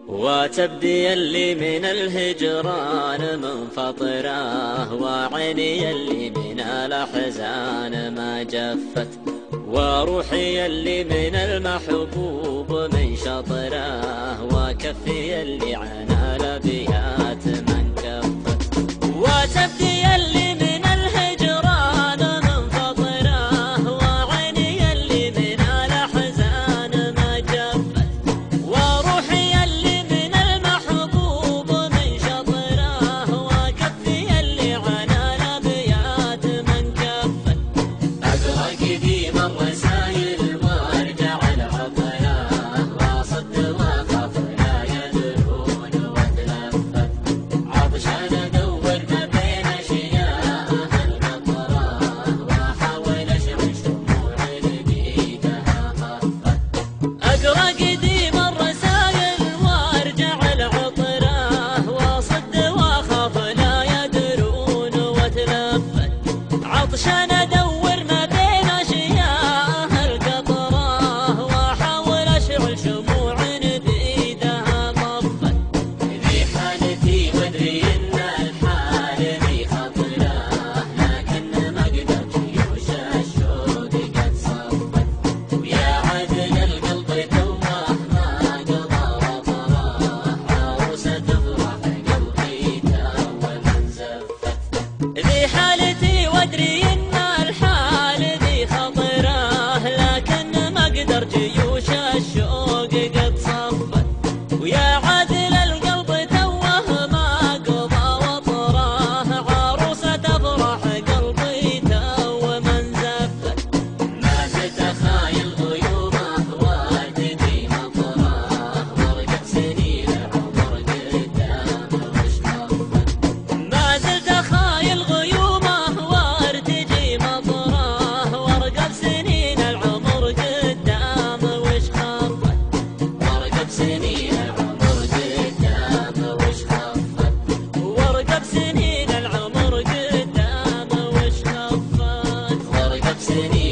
وتبدي اللي من الهجران منفطره، وعيني اللي من الأحزان ما جفت، وروحي اللي من المحبوب من شطره، وكفي اللي عن الأبيات من كفت. وتبدي اللي من الهجران منفطره، وعيني اللي من الأحزان ما جفت، وروحي اللي من المحبوب من شطره، وكفي اللي عن الأبيات من كفت. أقرأ قديم الرسايل وارجع العطية، واصد واخاف لا يدرون واتلفت، عطشان ادور ما بين اشياء القطرة، واحاول اشعل شموع بايدها خفت. اقرأ قديم الرسايل وارجع العطرة، واصد واخاف لا يدرون واتلفت، عطشان ادور ما بين اشياء القطرة، واحاول اشعل شموع بايدها طفت. ذي حالتي وادري ان الحال ذي خطره، لكن ما قدرت جيوش الشوق قد صفت، ويا عدل القلب توه ما قضى وطره، عروسة تفرح قلبي تو من زفت. ذي حالتي وادري ان الحال ذي خطره، لكن ما قدر جيوش الشوق قد صفت، ويا عادل القلب توه ما قضى وطره، عروسة تفرح قلبي تو من زفت. ما زلت اخايل غيومه وارتدي مطره، ورقت سنين العمر قدام وش خفت. ما زلت اخايل غيومه وارتجي مطره، ورقب سنين العمر قدام وش خفت، ورقب سنين العمر قدام وش خفت، ورقب سنين العمر قدام وش خفت، ورقب سنين